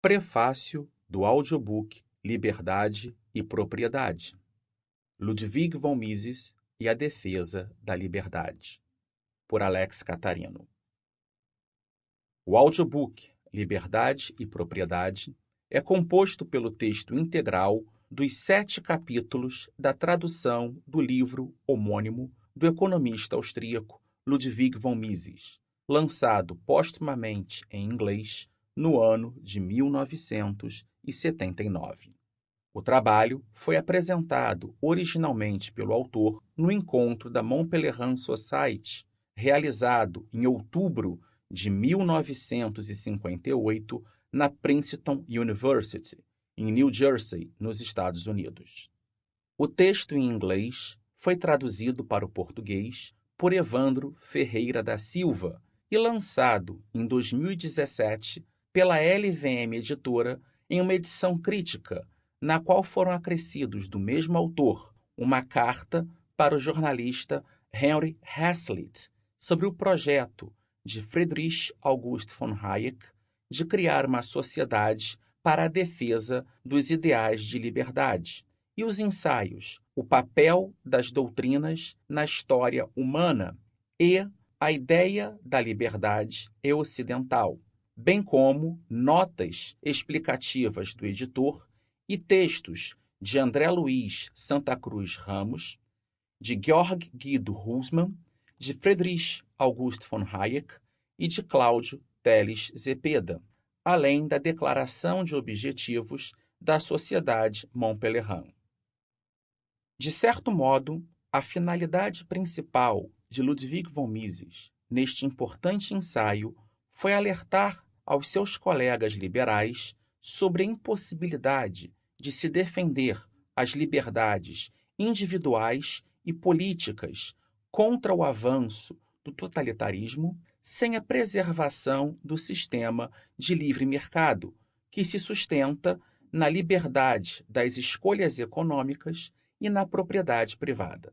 Prefácio do audiobook Liberdade e Propriedade, Ludwig von Mises e a Defesa da Liberdade, por Alex Catarino. O audiobook Liberdade e Propriedade é composto pelo texto integral dos 7 capítulos da tradução do livro homônimo do economista austríaco Ludwig von Mises, lançado postumamente em inglês no ano de 1979. O trabalho foi apresentado originalmente pelo autor no encontro da Montpellier Society, realizado em outubro de 1958 na Princeton University, em New Jersey, nos Estados Unidos. O texto em inglês foi traduzido para o português por Evandro Ferreira da Silva e lançado em 2017 pela LVM Editora em uma edição crítica, na qual foram acrescidos do mesmo autor uma carta para o jornalista Henry Hazlitt sobre o projeto de Friedrich August von Hayek de criar uma sociedade para a defesa dos ideais de liberdade, e os ensaios O papel das doutrinas na história humana e A ideia da liberdade e ocidental, bem como notas explicativas do editor e textos de André Luiz Santa Cruz Ramos, de Georg Guido Husmann, de Friedrich August von Hayek e de Cláudio Teles Zepeda, além da Declaração de Objetivos da Sociedade Montpellier. De certo modo, a finalidade principal de Ludwig von Mises neste importante ensaio foi alertar aos seus colegas liberais sobre a impossibilidade de se defender as liberdades individuais e políticas contra o avanço do totalitarismo sem a preservação do sistema de livre mercado, que se sustenta na liberdade das escolhas econômicas e na propriedade privada.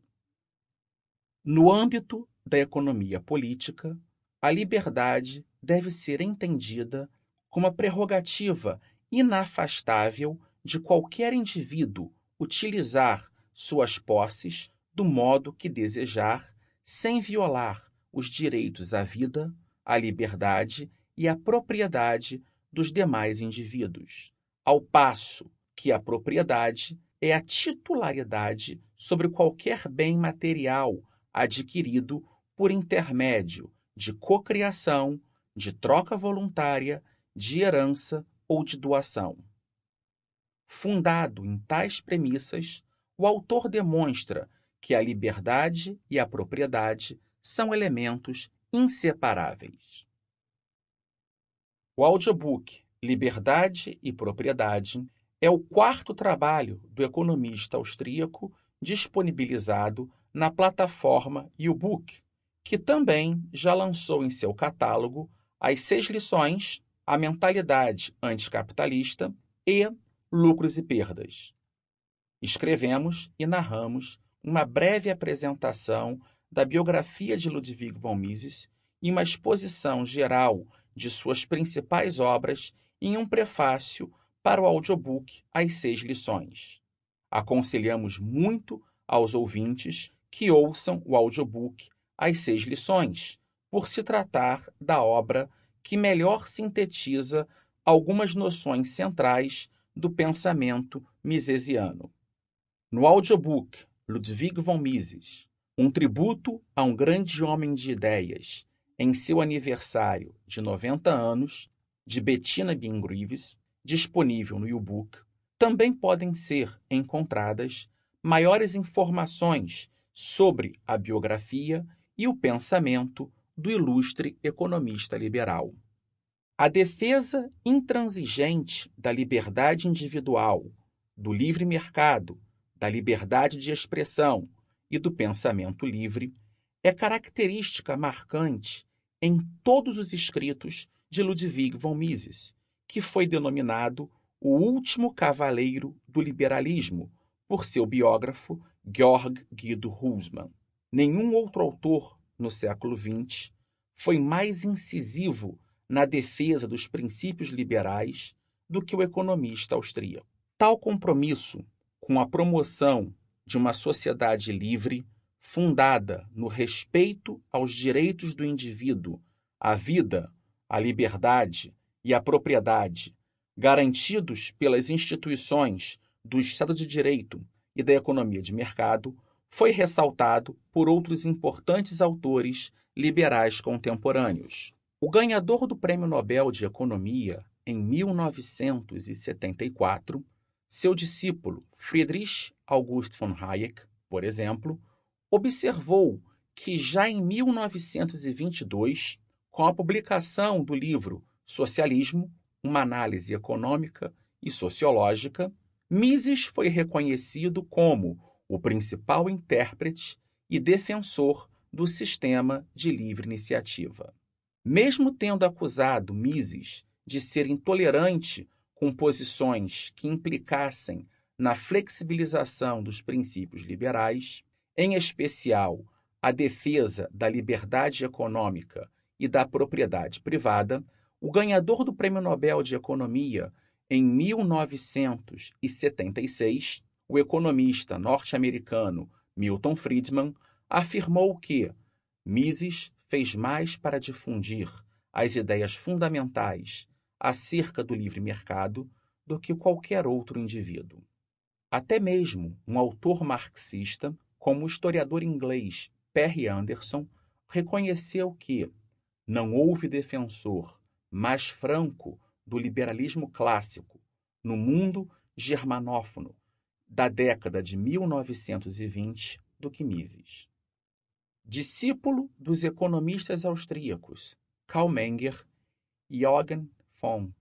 No âmbito da economia política, a liberdade deve ser entendida como a prerrogativa inafastável de qualquer indivíduo utilizar suas posses do modo que desejar, sem violar os direitos à vida, à liberdade e à propriedade dos demais indivíduos, ao passo que a propriedade é a titularidade sobre qualquer bem material adquirido por intermédio de cocriação, de troca voluntária, de herança ou de doação. Fundado em tais premissas, o autor demonstra que a liberdade e a propriedade são elementos inseparáveis. O audiobook Liberdade e Propriedade é o 4º trabalho do economista austríaco disponibilizado na plataforma YouBook, que também já lançou em seu catálogo as 6 lições, A Mentalidade Anticapitalista e Lucros e Perdas. Escrevemos e narramos uma breve apresentação da biografia de Ludwig von Mises e uma exposição geral de suas principais obras em um prefácio para o audiobook As 6 Lições. Aconselhamos muito aos ouvintes que ouçam o audiobook As 6 Lições, por se tratar da obra que melhor sintetiza algumas noções centrais do pensamento misesiano. No audiobook Ludwig von Mises, um tributo a um grande homem de ideias, em seu aniversário de 90 anos, de Bettina Greaves, disponível no YouBook, também podem ser encontradas maiores informações sobre a biografia e o pensamento do ilustre economista liberal. A defesa intransigente da liberdade individual, do livre mercado, da liberdade de expressão e do pensamento livre é característica marcante em todos os escritos de Ludwig von Mises, que foi denominado o último cavaleiro do liberalismo por seu biógrafo Georg Guido Husmann. Nenhum outro autor no século XX foi mais incisivo na defesa dos princípios liberais do que o economista austríaco. Tal compromisso com a promoção de uma sociedade livre, fundada no respeito aos direitos do indivíduo, à vida, à liberdade e à propriedade, garantidos pelas instituições do Estado de Direito e da economia de mercado, foi ressaltado por outros importantes autores liberais contemporâneos. O ganhador do Prêmio Nobel de Economia em 1974, seu discípulo Friedrich August von Hayek, por exemplo, observou que já em 1922, com a publicação do livro Socialismo, uma análise econômica e sociológica, Mises foi reconhecido como o principal intérprete e defensor do sistema de livre iniciativa. Mesmo tendo acusado Mises de ser intolerante com posições que implicassem na flexibilização dos princípios liberais, em especial a defesa da liberdade econômica e da propriedade privada, o ganhador do Prêmio Nobel de Economia em 1976, o economista norte-americano Milton Friedman, afirmou que Mises fez mais para difundir as ideias fundamentais acerca do livre mercado do que qualquer outro indivíduo. Até mesmo um autor marxista, como o historiador inglês Perry Anderson, reconheceu que não houve defensor mais franco do liberalismo clássico no mundo germanófono da década de 1920 do que Mises. Discípulo dos economistas austríacos Karl Menger e Eugen von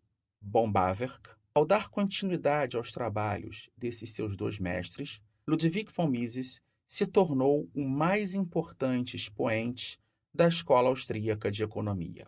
Bombawerk, ao dar continuidade aos trabalhos desses seus dois mestres, Ludwig von Mises se tornou o mais importante expoente da escola austríaca de economia.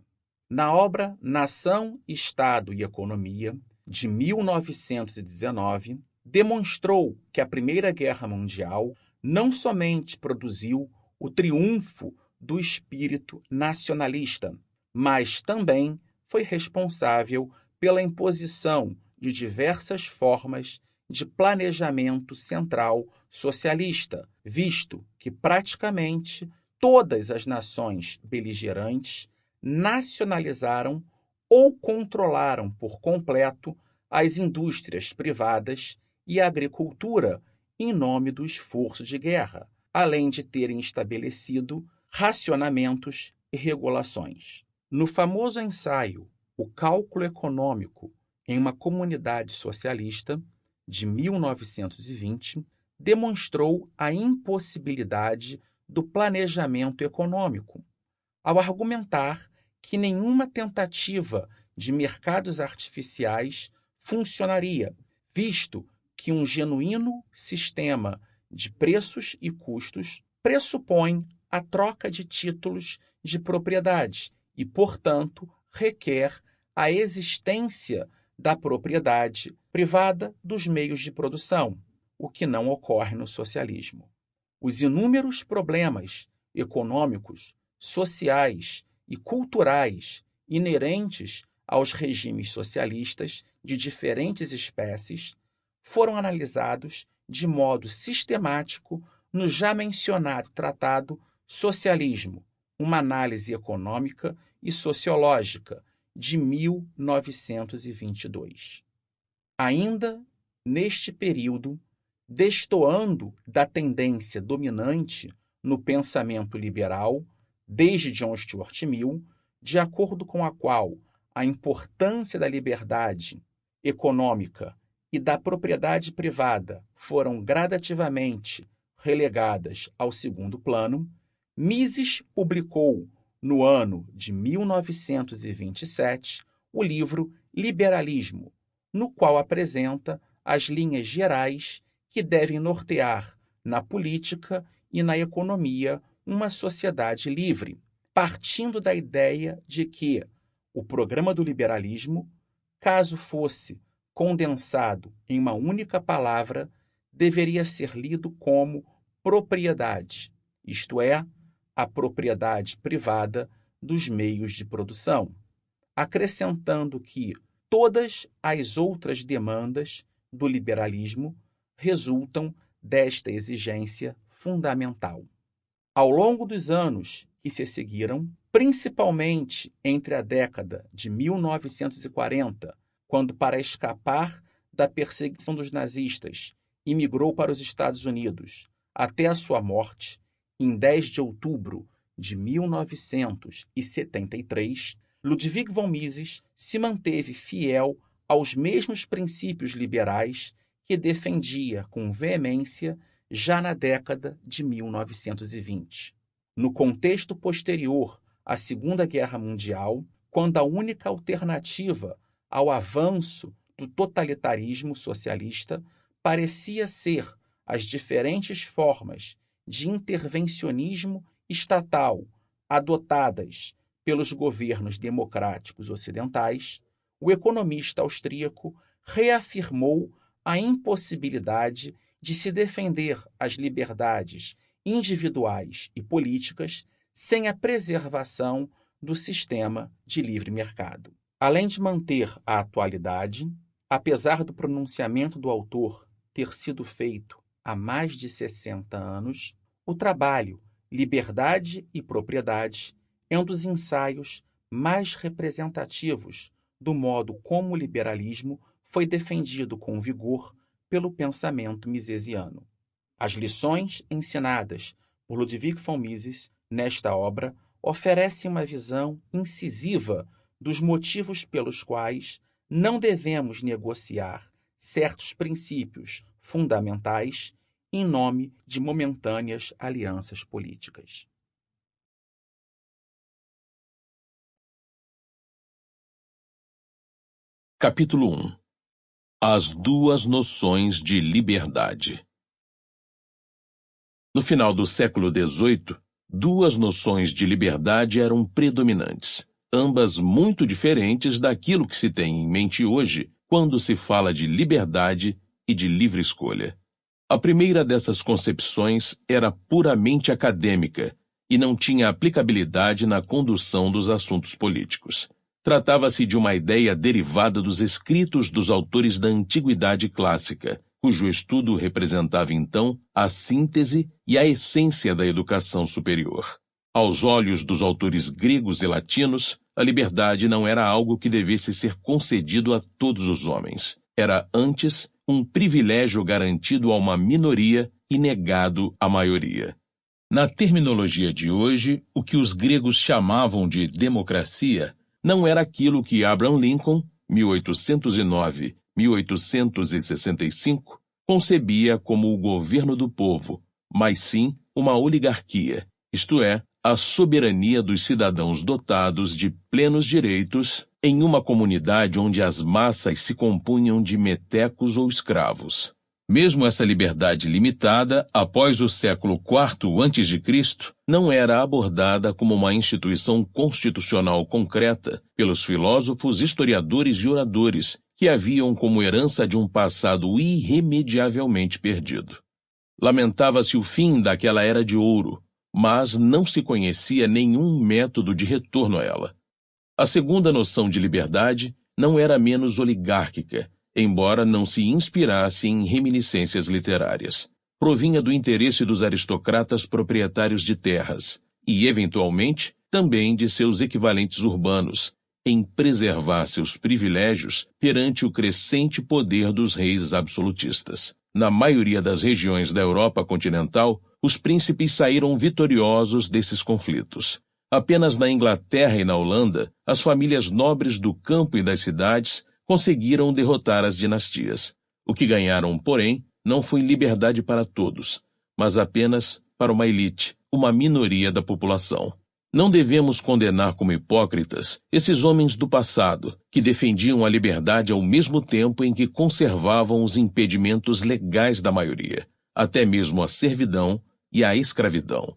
Na obra Nação, Estado e Economia, de 1919, demonstrou que a Primeira Guerra Mundial não somente produziu o triunfo do espírito nacionalista, mas também foi responsável pela imposição de diversas formas de planejamento central socialista, visto que praticamente todas as nações beligerantes nacionalizaram ou controlaram por completo as indústrias privadas e a agricultura em nome do esforço de guerra, além de terem estabelecido racionamentos e regulações. No famoso ensaio O Cálculo Econômico em uma Comunidade Socialista, de 1920, demonstrou a impossibilidade do planejamento econômico, ao argumentar que nenhuma tentativa de mercados artificiais funcionaria, visto que um genuíno sistema de preços e custos pressupõe a troca de títulos de propriedade e, portanto, requer a existência da propriedade privada dos meios de produção, o que não ocorre no socialismo. Os inúmeros problemas econômicos, sociais e culturais inerentes aos regimes socialistas de diferentes espécies foram analisados de modo sistemático no já mencionado tratado Socialismo, uma análise econômica e sociológica, de 1922. Ainda neste período, destoando da tendência dominante no pensamento liberal, desde John Stuart Mill, de acordo com a qual a importância da liberdade econômica e da propriedade privada foram gradativamente relegadas ao segundo plano, Mises publicou, no ano de 1927, o livro Liberalismo, no qual apresenta as linhas gerais que devem nortear na política e na economia uma sociedade livre, partindo da ideia de que o programa do liberalismo, caso fosse condensado em uma única palavra, deveria ser lido como propriedade, isto é, a propriedade privada dos meios de produção, acrescentando que Todas as outras demandas do liberalismo resultam desta exigência fundamental. Ao longo dos anos que se seguiram, principalmente entre a década de 1940, quando, para escapar da perseguição dos nazistas, imigrou para os Estados Unidos, até a sua morte, em 10 de outubro de 1973, Ludwig von Mises se manteve fiel aos mesmos princípios liberais que defendia com veemência já na década de 1920. No contexto posterior à Segunda Guerra Mundial, quando a única alternativa ao avanço do totalitarismo socialista parecia ser as diferentes formas de intervencionismo estatal adotadas pelos governos democráticos ocidentais, o economista austríaco reafirmou a impossibilidade de se defender as liberdades individuais e políticas sem a preservação do sistema de livre mercado. Além de manter a atualidade, apesar do pronunciamento do autor ter sido feito há mais de 60 anos, o trabalho Liberdade e Propriedade é um dos ensaios mais representativos do modo como o liberalismo foi defendido com vigor pelo pensamento misesiano. As lições ensinadas por Ludwig von Mises nesta obra oferecem uma visão incisiva dos motivos pelos quais não devemos negociar certos princípios fundamentais em nome de momentâneas alianças políticas. Capítulo 1. As duas noções de liberdade. No final do século XVIII, duas noções de liberdade eram predominantes, ambas muito diferentes daquilo que se tem em mente hoje quando se fala de liberdade e de livre escolha. A primeira dessas concepções era puramente acadêmica e não tinha aplicabilidade na condução dos assuntos políticos. Tratava-se de uma ideia derivada dos escritos dos autores da Antiguidade Clássica, cujo estudo representava então a síntese e a essência da educação superior. Aos olhos dos autores gregos e latinos, a liberdade não era algo que devesse ser concedido a todos os homens. Era, antes, um privilégio garantido a uma minoria e negado à maioria. Na terminologia de hoje, o que os gregos chamavam de democracia não era aquilo que Abraham Lincoln, 1809-1865, concebia como o governo do povo, mas sim uma oligarquia, isto é, a soberania dos cidadãos dotados de plenos direitos em uma comunidade onde as massas se compunham de metecos ou escravos. Mesmo essa liberdade limitada, após o século IV a.C., não era abordada como uma instituição constitucional concreta pelos filósofos, historiadores e oradores que a viam como herança de um passado irremediavelmente perdido. Lamentava-se o fim daquela era de ouro, mas não se conhecia nenhum método de retorno a ela. A segunda noção de liberdade não era menos oligárquica, embora não se inspirasse em reminiscências literárias. Provinha do interesse dos aristocratas proprietários de terras e, eventualmente, também de seus equivalentes urbanos, em preservar seus privilégios perante o crescente poder dos reis absolutistas. Na maioria das regiões da Europa continental, os príncipes saíram vitoriosos desses conflitos. Apenas na Inglaterra e na Holanda, as famílias nobres do campo e das cidades conseguiram derrotar as dinastias. O que ganharam, porém, não foi liberdade para todos, mas apenas para uma elite, uma minoria da população. Não devemos condenar como hipócritas esses homens do passado, que defendiam a liberdade ao mesmo tempo em que conservavam os impedimentos legais da maioria, até mesmo a servidão e a escravidão.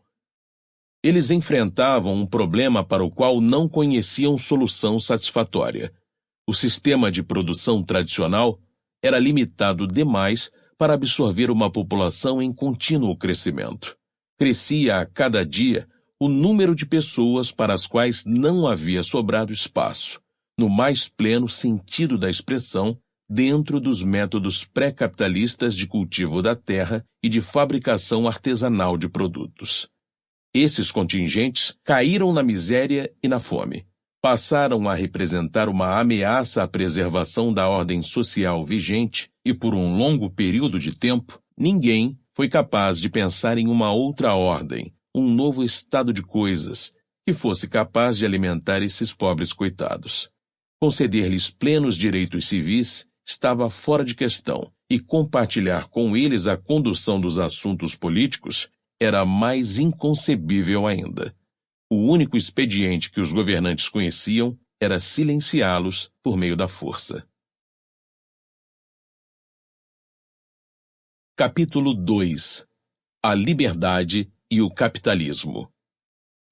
Eles enfrentavam um problema para o qual não conheciam solução satisfatória. O sistema de produção tradicional era limitado demais para absorver uma população em contínuo crescimento. Crescia a cada dia o número de pessoas para as quais não havia sobrado espaço. no mais pleno sentido da expressão, dentro dos métodos pré-capitalistas de cultivo da terra e de fabricação artesanal de produtos. Esses contingentes caíram na miséria e na fome. Passaram a representar uma ameaça à preservação da ordem social vigente e, por um longo período de tempo, ninguém foi capaz de pensar em uma outra ordem, um novo estado de coisas, que fosse capaz de alimentar esses pobres coitados. Conceder-lhes plenos direitos civis estava fora de questão, e compartilhar com eles a condução dos assuntos políticos era mais inconcebível ainda. O único expediente que os governantes conheciam era silenciá-los por meio da força. Capítulo 2. A liberdade e o capitalismo.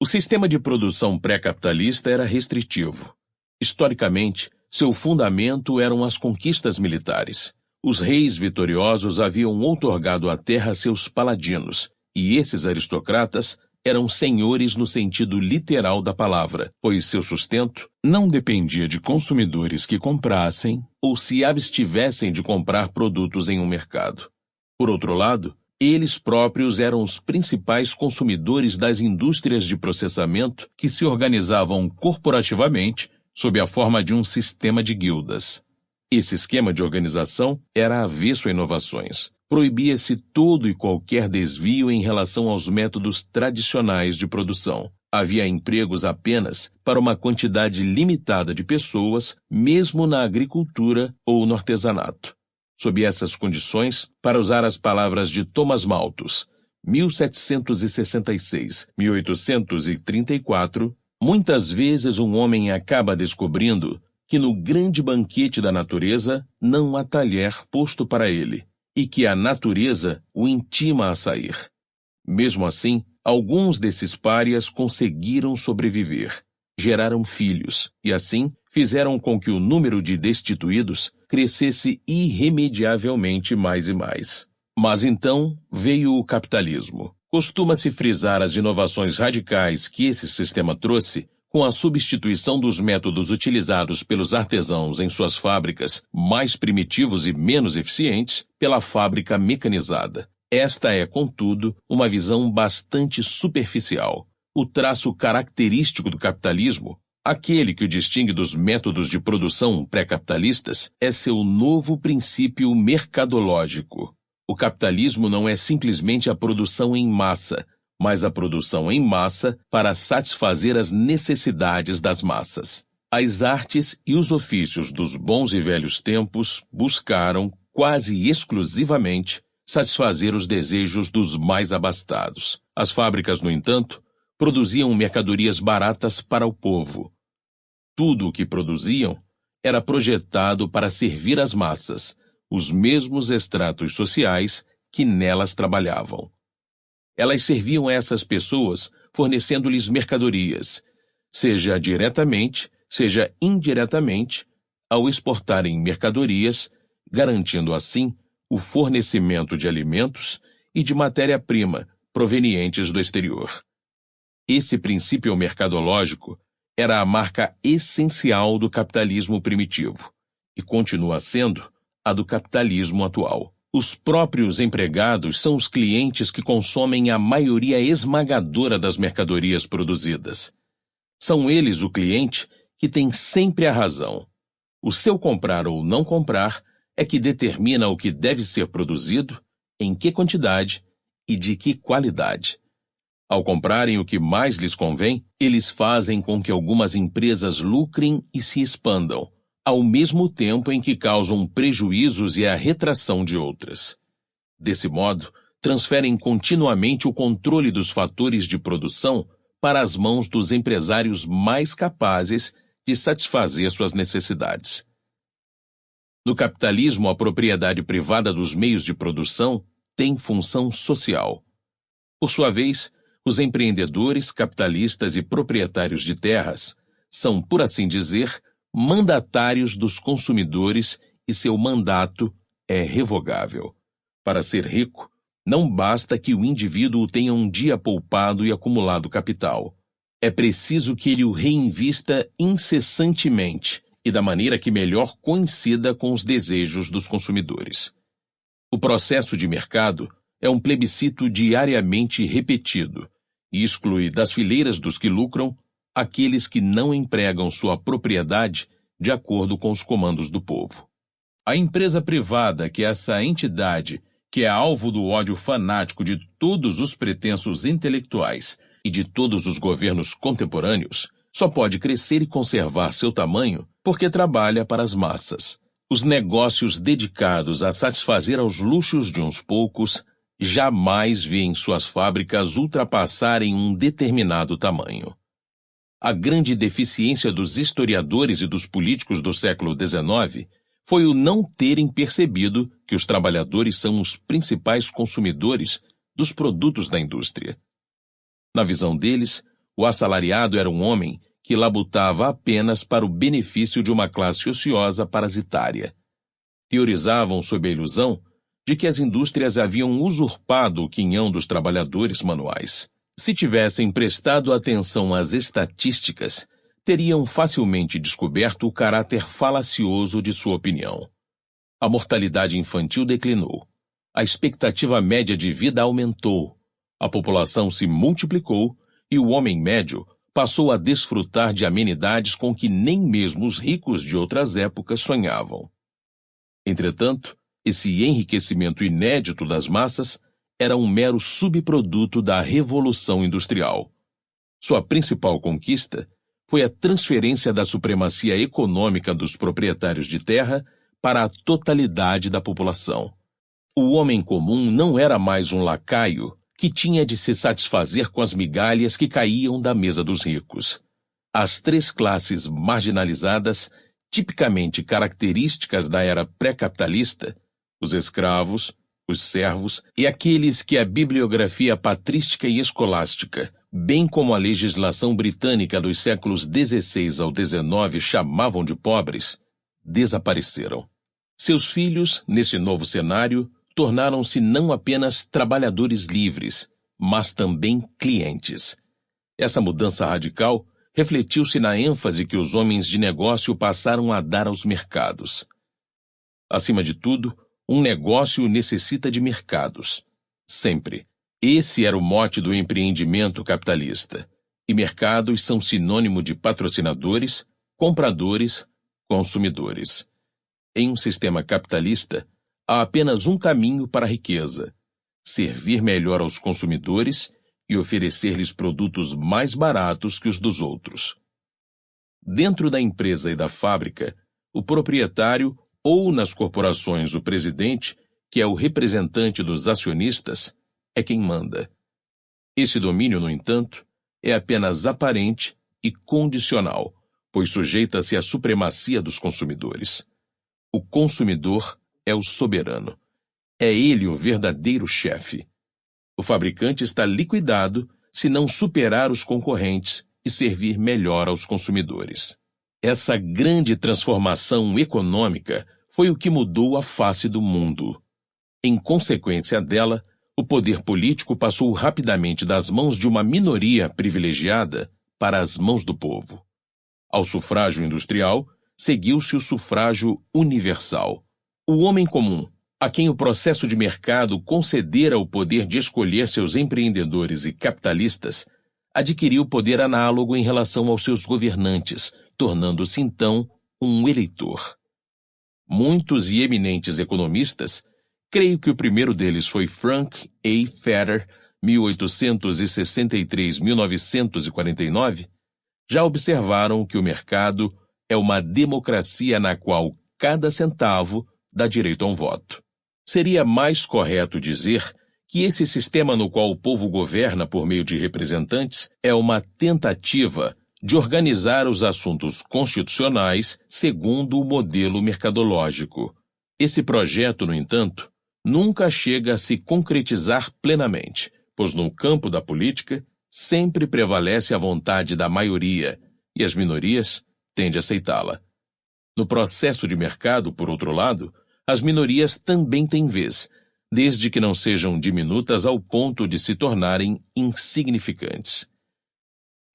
O sistema de produção pré-capitalista era restritivo. Historicamente, seu fundamento eram as conquistas militares. Os reis vitoriosos haviam outorgado a terra a seus paladinos, e esses aristocratas eram senhores no sentido literal da palavra, pois seu sustento não dependia de consumidores que comprassem ou se abstivessem de comprar produtos em um mercado. Por outro lado, eles próprios eram os principais consumidores das indústrias de processamento que se organizavam corporativamente sob a forma de um sistema de guildas. Esse esquema de organização era avesso a inovações. Proibia-se todo e qualquer desvio em relação aos métodos tradicionais de produção. Havia empregos apenas para uma quantidade limitada de pessoas, mesmo na agricultura ou no artesanato. Sob essas condições, para usar as palavras de Thomas Malthus, 1766-1834, muitas vezes um homem acaba descobrindo que no grande banquete da natureza não há talher posto para ele, e que a natureza o intima a sair. Mesmo assim, alguns desses párias conseguiram sobreviver, geraram filhos, e assim fizeram com que o número de destituídos crescesse irremediavelmente mais e mais. Mas então veio o capitalismo. Costuma-se frisar as inovações radicais que esse sistema trouxe com a substituição dos métodos utilizados pelos artesãos em suas fábricas mais primitivos e menos eficientes pela fábrica mecanizada. Esta é, contudo, uma visão bastante superficial. O traço característico do capitalismo, aquele que o distingue dos métodos de produção pré-capitalistas, é seu novo princípio mercadológico. O capitalismo não é simplesmente a produção em massa, mas a produção em massa para satisfazer as necessidades das massas. As artes e os ofícios dos bons e velhos tempos buscaram, quase exclusivamente, satisfazer os desejos dos mais abastados. As fábricas, no entanto, produziam mercadorias baratas para o povo. Tudo o que produziam era projetado para servir as massas, os mesmos estratos sociais que nelas trabalhavam. Elas serviam a essas pessoas fornecendo-lhes mercadorias, seja diretamente, seja indiretamente, ao exportarem mercadorias, garantindo assim o fornecimento de alimentos e de matéria-prima provenientes do exterior. Esse princípio mercadológico era a marca essencial do capitalismo primitivo e continua sendo a do capitalismo atual. Os próprios empregados são os clientes que consomem a maioria esmagadora das mercadorias produzidas. São eles o cliente que tem sempre a razão. O seu comprar ou não comprar é que determina o que deve ser produzido, em que quantidade e de que qualidade. Ao comprarem o que mais lhes convém, eles fazem com que algumas empresas lucrem e se expandam, ao mesmo tempo em que causam prejuízos e a retração de outras. Desse modo, transferem continuamente o controle dos fatores de produção para as mãos dos empresários mais capazes de satisfazer suas necessidades. No capitalismo, a propriedade privada dos meios de produção tem função social. Por sua vez, os empreendedores, capitalistas e proprietários de terras são, por assim dizer, mandatários dos consumidores e seu mandato é revogável. Para ser rico, não basta que o indivíduo tenha um dia poupado e acumulado capital. É preciso que ele o reinvista incessantemente e da maneira que melhor coincida com os desejos dos consumidores. O processo de mercado é um plebiscito diariamente repetido e exclui das fileiras dos que lucram aqueles que não empregam sua propriedade de acordo com os comandos do povo. A empresa privada, que é essa entidade que é alvo do ódio fanático de todos os pretensos intelectuais e de todos os governos contemporâneos, só pode crescer e conservar seu tamanho porque trabalha para as massas. Os negócios dedicados a satisfazer aos luxos de uns poucos jamais veem suas fábricas ultrapassarem um determinado tamanho. A grande deficiência dos historiadores e dos políticos do século XIX foi o não terem percebido que os trabalhadores são os principais consumidores dos produtos da indústria. Na visão deles, o assalariado era um homem que labutava apenas para o benefício de uma classe ociosa parasitária. Teorizavam sob a ilusão de que as indústrias haviam usurpado o quinhão dos trabalhadores manuais. Se tivessem prestado atenção às estatísticas, teriam facilmente descoberto o caráter falacioso de sua opinião. A mortalidade infantil declinou, a expectativa média de vida aumentou, a população se multiplicou e o homem médio passou a desfrutar de amenidades com que nem mesmo os ricos de outras épocas sonhavam. Entretanto, esse enriquecimento inédito das massas era um mero subproduto da Revolução Industrial. Sua principal conquista foi a transferência da supremacia econômica dos proprietários de terra para a totalidade da população. O homem comum não era mais um lacaio que tinha de se satisfazer com as migalhas que caíam da mesa dos ricos. As três classes marginalizadas, tipicamente características da era pré-capitalista, os escravos, os servos e aqueles que a bibliografia patrística e escolástica, bem como a legislação britânica dos séculos XVI ao XIX chamavam de pobres, desapareceram. Seus filhos, nesse novo cenário, tornaram-se não apenas trabalhadores livres, mas também clientes. Essa mudança radical refletiu-se na ênfase que os homens de negócio passaram a dar aos mercados. Acima de tudo, um negócio necessita de mercados. Sempre. Esse era o mote do empreendimento capitalista. E mercados são sinônimo de patrocinadores, compradores, consumidores. Em um sistema capitalista, há apenas um caminho para a riqueza: servir melhor aos consumidores e oferecer-lhes produtos mais baratos que os dos outros. Dentro da empresa e da fábrica, o proprietário ou nas corporações o presidente, que é o representante dos acionistas, é quem manda. Esse domínio, no entanto, é apenas aparente e condicional, pois sujeita-se à supremacia dos consumidores. O consumidor é o soberano. É ele o verdadeiro chefe. O fabricante está liquidado se não superar os concorrentes e servir melhor aos consumidores. Essa grande transformação econômica foi o que mudou a face do mundo. Em consequência dela, o poder político passou rapidamente das mãos de uma minoria privilegiada para as mãos do povo. Ao sufrágio industrial, seguiu-se o sufrágio universal. O homem comum, a quem o processo de mercado concedera o poder de escolher seus empreendedores e capitalistas, adquiriu poder análogo em relação aos seus governantes, tornando-se então um eleitor. Muitos e eminentes economistas, creio que o primeiro deles foi Frank A. Fetter, 1863-1949, já observaram que o mercado é uma democracia na qual cada centavo dá direito a um voto. Seria mais correto dizer que esse sistema no qual o povo governa por meio de representantes é uma tentativa de organizar os assuntos constitucionais segundo o modelo mercadológico. Esse projeto, no entanto, nunca chega a se concretizar plenamente, pois no campo da política sempre prevalece a vontade da maioria e as minorias tendem a aceitá-la. No processo de mercado, por outro lado, as minorias também têm vez, desde que não sejam diminutas ao ponto de se tornarem insignificantes.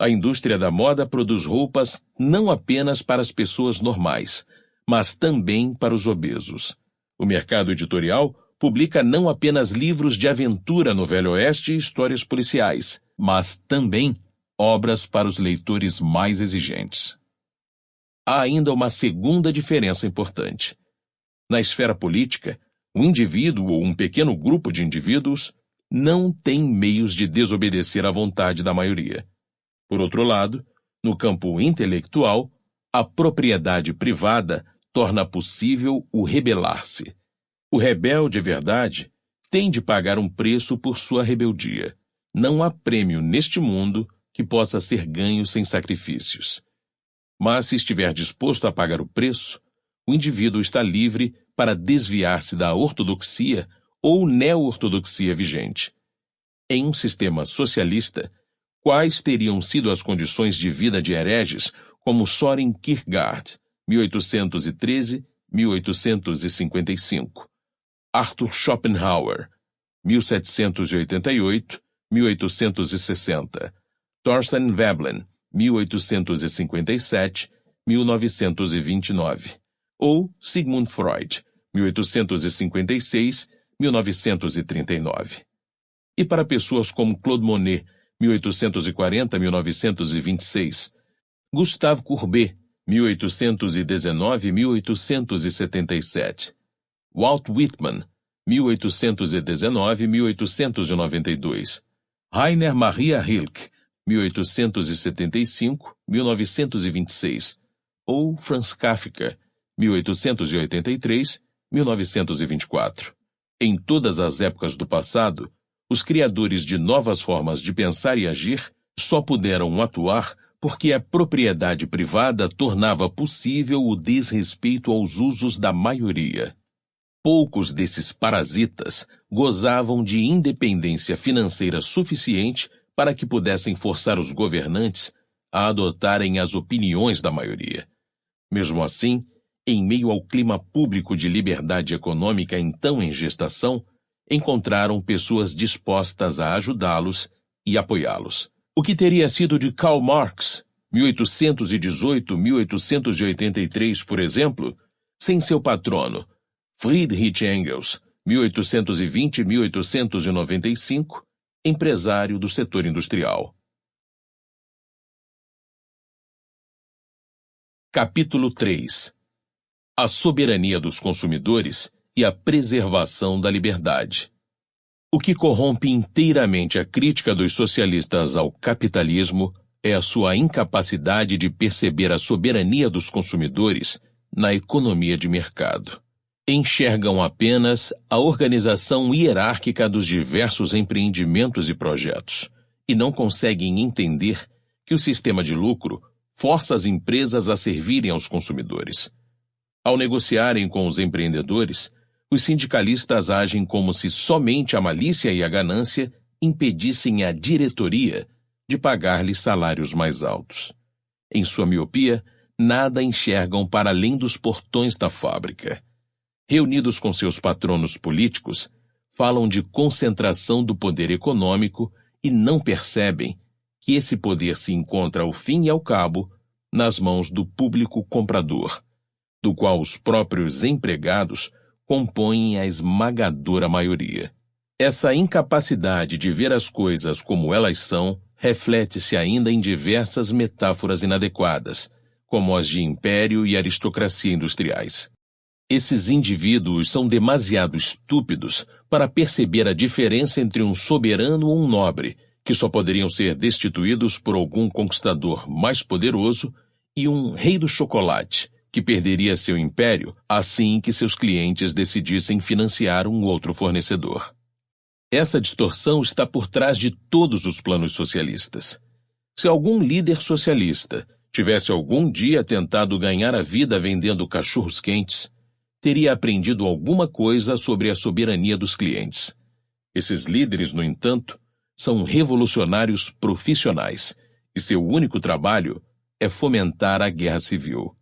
A indústria da moda produz roupas não apenas para as pessoas normais, mas também para os obesos. O mercado editorial publica não apenas livros de aventura no Velho Oeste e histórias policiais, mas também obras para os leitores mais exigentes. Há ainda uma segunda diferença importante. Na esfera política, o indivíduo ou um pequeno grupo de indivíduos não tem meios de desobedecer à vontade da maioria. Por outro lado, no campo intelectual, a propriedade privada torna possível o rebelar-se. O rebelde, verdade, tem de pagar um preço por sua rebeldia. Não há prêmio neste mundo que possa ser ganho sem sacrifícios. Mas se estiver disposto a pagar o preço, o indivíduo está livre para desviar-se da ortodoxia ou neo-ortodoxia vigente. Em um sistema socialista, quais teriam sido as condições de vida de hereges como Soren Kierkegaard, 1813-1855, Arthur Schopenhauer, 1788-1860, Thorstein Veblen, 1857-1929, ou Sigmund Freud, 1856-1939. E para pessoas como Claude Monet, 1840-1926, Gustave Courbet, 1819-1877, Walt Whitman, 1819-1892, Rainer Maria Rilke, 1875-1926, ou Franz Kafka, 1883-1924. Em todas as épocas do passado, os criadores de novas formas de pensar e agir só puderam atuar porque a propriedade privada tornava possível o desrespeito aos usos da maioria. Poucos desses parasitas gozavam de independência financeira suficiente para que pudessem forçar os governantes a adotarem as opiniões da maioria. Mesmo assim, em meio ao clima público de liberdade econômica então em gestação, encontraram pessoas dispostas a ajudá-los e apoiá-los. O que teria sido de Karl Marx, 1818-1883, por exemplo, sem seu patrono, Friedrich Engels, 1820-1895, empresário do setor industrial. Capítulo 3. A soberania dos consumidores e a preservação da liberdade. O que corrompe inteiramente a crítica dos socialistas ao capitalismo é a sua incapacidade de perceber a soberania dos consumidores na economia de mercado. Enxergam apenas a organização hierárquica dos diversos empreendimentos e projetos, e não conseguem entender que o sistema de lucro força as empresas a servirem aos consumidores. Ao negociarem com os empreendedores, os sindicalistas agem como se somente a malícia e a ganância impedissem a diretoria de pagar-lhes salários mais altos. Em sua miopia, nada enxergam para além dos portões da fábrica. Reunidos com seus patronos políticos, falam de concentração do poder econômico e não percebem que esse poder se encontra ao fim e ao cabo nas mãos do público comprador, do qual os próprios empregados compõem a esmagadora maioria. Essa incapacidade de ver as coisas como elas são reflete-se ainda em diversas metáforas inadequadas, como as de império e aristocracia industriais. Esses indivíduos são demasiado estúpidos para perceber a diferença entre um soberano ou um nobre, que só poderiam ser destituídos por algum conquistador mais poderoso, e um rei do chocolate, que perderia seu império assim que seus clientes decidissem financiar um outro fornecedor. Essa distorção está por trás de todos os planos socialistas. Se algum líder socialista tivesse algum dia tentado ganhar a vida vendendo cachorros quentes, teria aprendido alguma coisa sobre a soberania dos clientes. Esses líderes, no entanto, são revolucionários profissionais, e seu único trabalho é fomentar a guerra civil.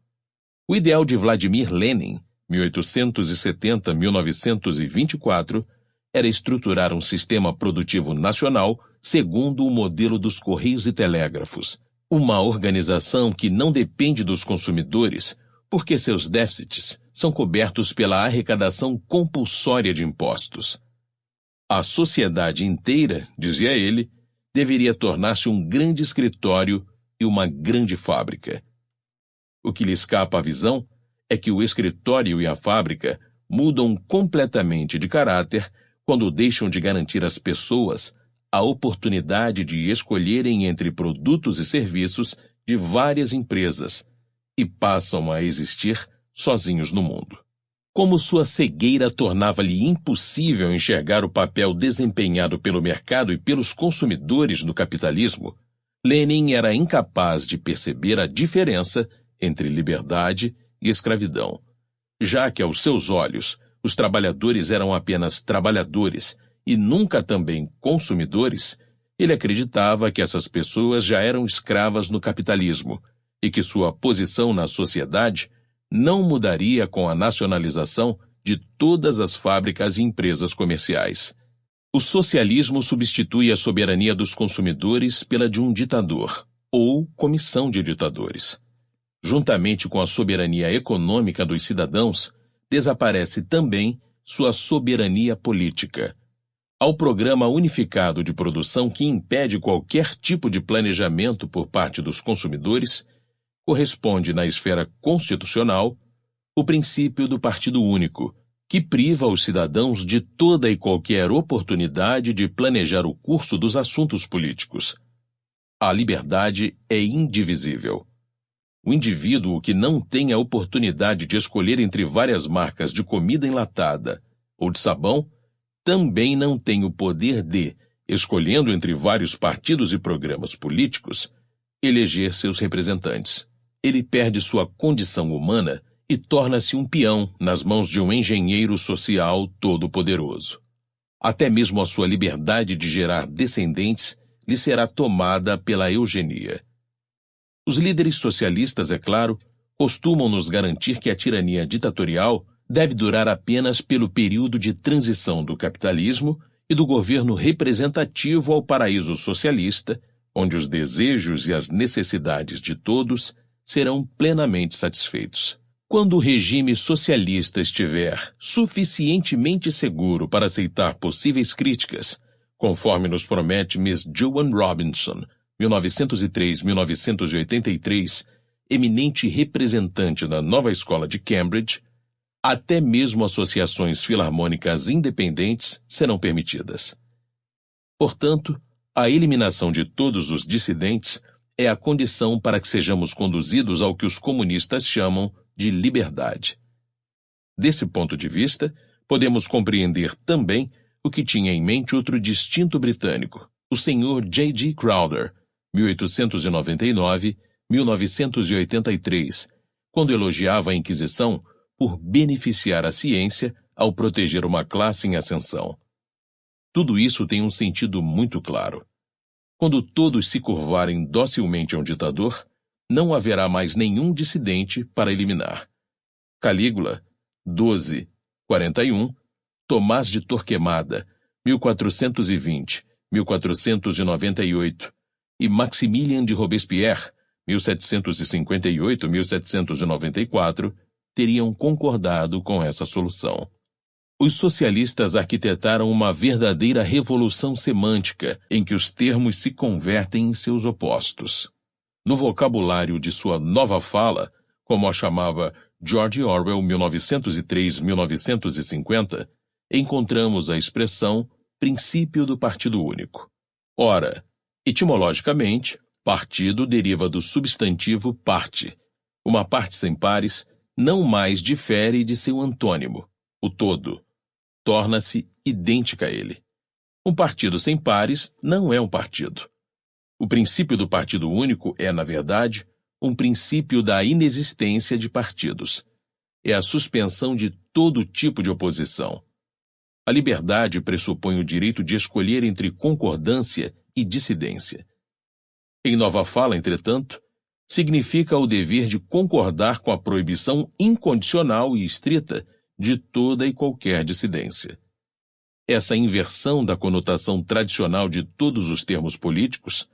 O ideal de Vladimir Lenin, 1870-1924, era estruturar um sistema produtivo nacional segundo o modelo dos Correios e Telégrafos, Uma organização que não depende dos consumidores, porque seus déficits são cobertos pela arrecadação compulsória de impostos. A sociedade inteira, dizia ele, deveria tornar-se um grande escritório e uma grande fábrica. O que lhe escapa à visão é que o escritório e a fábrica mudam completamente de caráter quando deixam de garantir às pessoas a oportunidade de escolherem entre produtos e serviços de várias empresas e passam a existir sozinhos no mundo. Como sua cegueira tornava-lhe impossível enxergar o papel desempenhado pelo mercado e pelos consumidores no capitalismo, Lenin era incapaz de perceber a diferença entre liberdade e escravidão, já que aos seus olhos os trabalhadores eram apenas trabalhadores e nunca também consumidores. Ele acreditava que essas pessoas já eram escravas no capitalismo e que sua posição na sociedade não mudaria com a nacionalização de todas as fábricas e empresas comerciais. O socialismo substitui a soberania dos consumidores pela de um ditador, ou comissão de ditadores. Juntamente com a soberania econômica dos cidadãos, desaparece também sua soberania política. Ao programa unificado de produção que impede qualquer tipo de planejamento por parte dos consumidores, corresponde na esfera constitucional o princípio do partido único, que priva os cidadãos de toda e qualquer oportunidade de planejar o curso dos assuntos políticos. A liberdade é indivisível. O indivíduo que não tem a oportunidade de escolher entre várias marcas de comida enlatada ou de sabão, também não tem o poder de, escolhendo entre vários partidos e programas políticos, eleger seus representantes. Ele perde sua condição humana e torna-se um peão nas mãos de um engenheiro social todo-poderoso. Até mesmo a sua liberdade de gerar descendentes lhe será tomada pela eugenia. Os líderes socialistas, é claro, costumam nos garantir que a tirania ditatorial deve durar apenas pelo período de transição do capitalismo e do governo representativo ao paraíso socialista, onde os desejos e as necessidades de todos serão plenamente satisfeitos. Quando o regime socialista estiver suficientemente seguro para aceitar possíveis críticas, conforme nos promete Miss Joan Robinson, 1903-1983, eminente representante da nova escola de Cambridge, até mesmo associações filarmônicas independentes serão permitidas. Portanto, a eliminação de todos os dissidentes é a condição para que sejamos conduzidos ao que os comunistas chamam de liberdade. Desse ponto de vista, podemos compreender também o que tinha em mente outro distinto britânico, o Sr. J.G. Crowther, 1899-1983, quando elogiava a Inquisição por beneficiar a ciência ao proteger uma classe em ascensão. Tudo isso tem um sentido muito claro. Quando todos se curvarem docilmente a um ditador, não haverá mais nenhum dissidente para eliminar. Calígula, 1241, Tomás de Torquemada, 1420-1498, e Maximilien de Robespierre, 1758-1794, teriam concordado com essa solução. Os socialistas arquitetaram uma verdadeira revolução semântica em que os termos se convertem em seus opostos. No vocabulário de sua nova fala, como a chamava George Orwell 1903-1950, encontramos a expressão princípio do partido único. Ora, etimologicamente, partido deriva do substantivo parte. Uma parte sem pares não mais difere de seu antônimo, o todo. Torna-se idêntica a ele. Um partido sem pares não é um partido. O princípio do partido único é, na verdade, um princípio da inexistência de partidos. É a suspensão de todo tipo de oposição. A liberdade pressupõe o direito de escolher entre concordância e dissidência. Em nova fala, entretanto, significa o dever de concordar com a proibição incondicional e estrita de toda e qualquer dissidência. Essa inversão da conotação tradicional de todos os termos políticos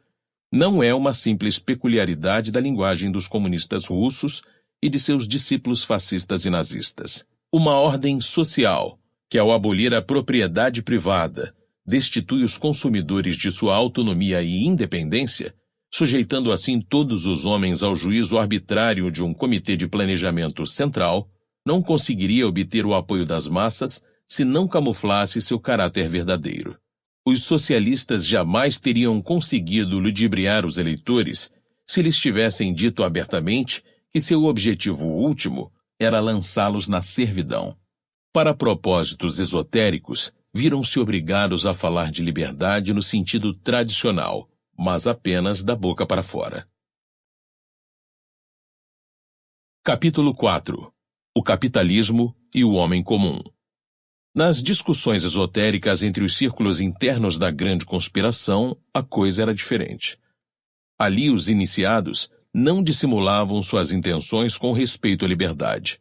não é uma simples peculiaridade da linguagem dos comunistas russos e de seus discípulos fascistas e nazistas. Uma ordem social, que ao abolir a propriedade privada, destitui os consumidores de sua autonomia e independência, sujeitando assim todos os homens ao juízo arbitrário de um comitê de planejamento central, não conseguiria obter o apoio das massas se não camuflasse seu caráter verdadeiro. Os socialistas jamais teriam conseguido ludibriar os eleitores se lhes tivessem dito abertamente que seu objetivo último era lançá-los na servidão. Para propósitos esotéricos, viram-se obrigados a falar de liberdade no sentido tradicional, mas apenas da boca para fora. Capítulo 4. O capitalismo e o homem comum. Nas discussões esotéricas entre os círculos internos da grande conspiração, a coisa era diferente. Ali os iniciados não dissimulavam suas intenções com respeito à liberdade.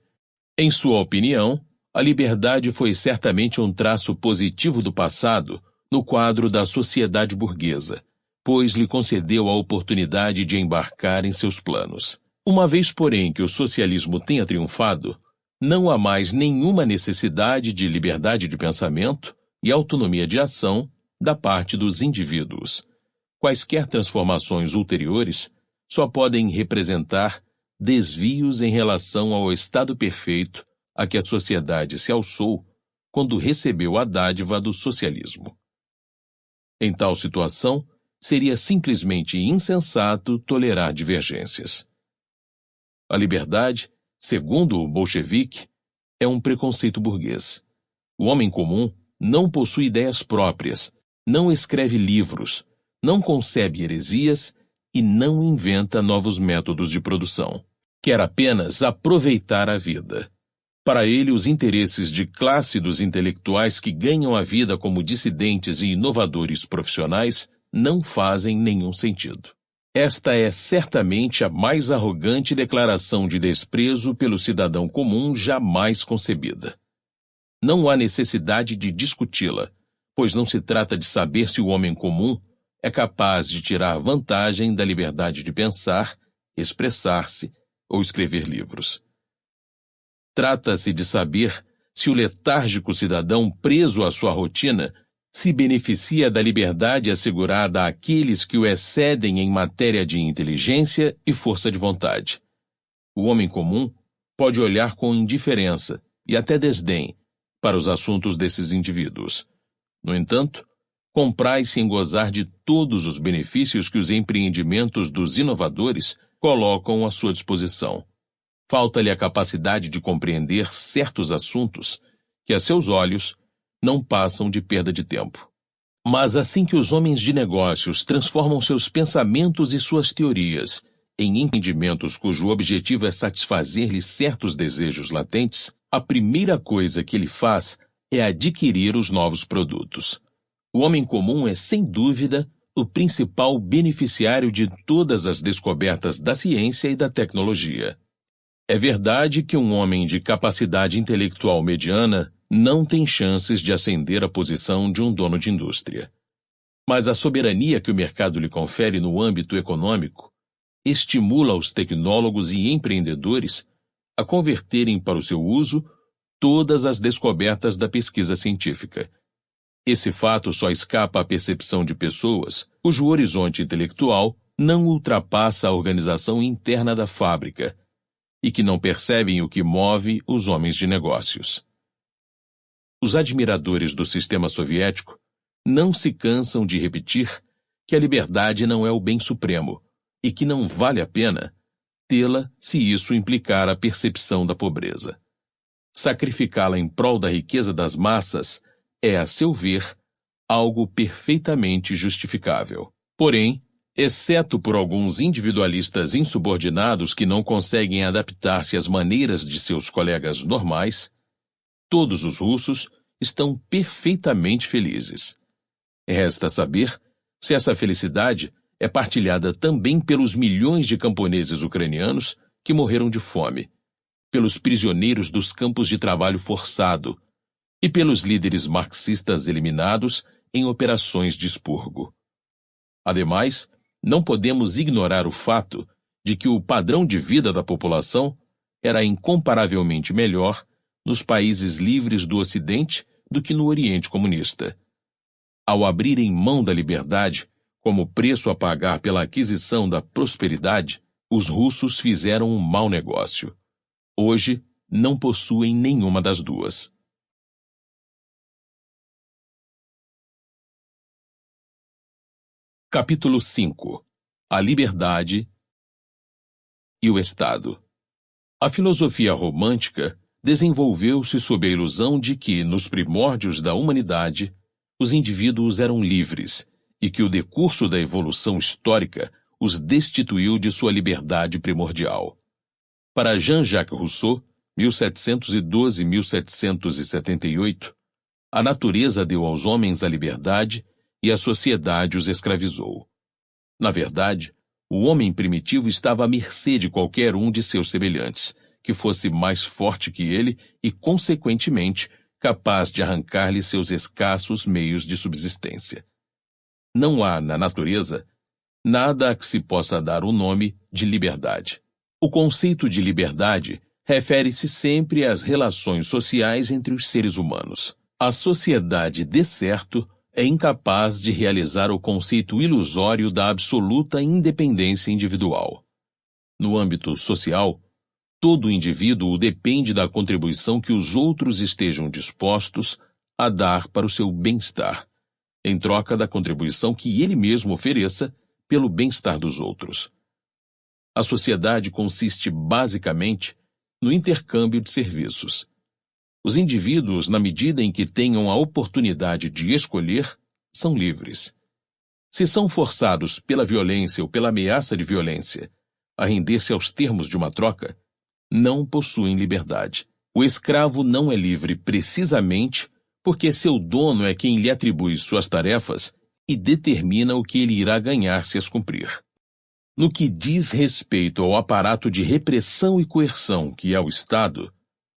Em sua opinião, a liberdade foi certamente um traço positivo do passado no quadro da sociedade burguesa, pois lhe concedeu a oportunidade de embarcar em seus planos. Uma vez, porém, que o socialismo tenha triunfado, não há mais nenhuma necessidade de liberdade de pensamento e autonomia de ação da parte dos indivíduos. Quaisquer transformações ulteriores só podem representar desvios em relação ao estado perfeito a que a sociedade se alçou quando recebeu a dádiva do socialismo. Em tal situação, seria simplesmente insensato tolerar divergências. A liberdade, segundo o bolchevique, é um preconceito burguês. O homem comum não possui ideias próprias, não escreve livros, não concebe heresias e não inventa novos métodos de produção. Quer apenas aproveitar a vida. Para ele, os interesses de classe dos intelectuais que ganham a vida como dissidentes e inovadores profissionais não fazem nenhum sentido. Esta é certamente a mais arrogante declaração de desprezo pelo cidadão comum jamais concebida. Não há necessidade de discuti-la, pois não se trata de saber se o homem comum é capaz de tirar vantagem da liberdade de pensar, expressar-se ou escrever livros. Trata-se de saber se o letárgico cidadão preso à sua rotina se beneficia da liberdade assegurada àqueles que o excedem em matéria de inteligência e força de vontade. O homem comum pode olhar com indiferença e até desdém para os assuntos desses indivíduos. No entanto, compraz-se em gozar de todos os benefícios que os empreendimentos dos inovadores colocam à sua disposição. Falta-lhe a capacidade de compreender certos assuntos que, a seus olhos, não passam de perda de tempo. Mas assim que os homens de negócios transformam seus pensamentos e suas teorias em empreendimentos cujo objetivo é satisfazer-lhes certos desejos latentes, a primeira coisa que ele faz é adquirir os novos produtos. O homem comum é, sem dúvida, o principal beneficiário de todas as descobertas da ciência e da tecnologia. É verdade que um homem de capacidade intelectual mediana não tem chances de ascender à posição de um dono de indústria. Mas a soberania que o mercado lhe confere no âmbito econômico estimula os tecnólogos e empreendedores a converterem para o seu uso todas as descobertas da pesquisa científica. Esse fato só escapa à percepção de pessoas cujo horizonte intelectual não ultrapassa a organização interna da fábrica e que não percebem o que move os homens de negócios. Os admiradores do sistema soviético não se cansam de repetir que a liberdade não é o bem supremo e que não vale a pena tê-la se isso implicar a percepção da pobreza. Sacrificá-la em prol da riqueza das massas é, a seu ver, algo perfeitamente justificável. Porém, exceto por alguns individualistas insubordinados que não conseguem adaptar-se às maneiras de seus colegas normais, todos os russos estão perfeitamente felizes. Resta saber se essa felicidade é partilhada também pelos milhões de camponeses ucranianos que morreram de fome, pelos prisioneiros dos campos de trabalho forçado e pelos líderes marxistas eliminados em operações de expurgo. Ademais, não podemos ignorar o fato de que o padrão de vida da população era incomparavelmente melhor nos países livres do Ocidente do que no Oriente comunista. Ao abrirem mão da liberdade como preço a pagar pela aquisição da prosperidade, os russos fizeram um mau negócio. Hoje, não possuem nenhuma das duas. Capítulo 5. A liberdade e o Estado. A filosofia romântica desenvolveu-se sob a ilusão de que, nos primórdios da humanidade, os indivíduos eram livres e que o decurso da evolução histórica os destituiu de sua liberdade primordial. Para Jean-Jacques Rousseau, 1712-1778, a natureza deu aos homens a liberdade e a sociedade os escravizou. Na verdade, o homem primitivo estava à mercê de qualquer um de seus semelhantes, que fosse mais forte que ele e, consequentemente, capaz de arrancar-lhe seus escassos meios de subsistência. Não há, na natureza, nada a que se possa dar o nome de liberdade. O conceito de liberdade refere-se sempre às relações sociais entre os seres humanos. A sociedade, de certo, é incapaz de realizar o conceito ilusório da absoluta independência individual. No âmbito social, todo indivíduo depende da contribuição que os outros estejam dispostos a dar para o seu bem-estar, em troca da contribuição que ele mesmo ofereça pelo bem-estar dos outros. A sociedade consiste basicamente no intercâmbio de serviços. Os indivíduos, na medida em que tenham a oportunidade de escolher, são livres. Se são forçados pela violência ou pela ameaça de violência a render-se aos termos de uma troca, não possuem liberdade. O escravo não é livre precisamente porque seu dono é quem lhe atribui suas tarefas e determina o que ele irá ganhar se as cumprir. No que diz respeito ao aparato de repressão e coerção que é o Estado,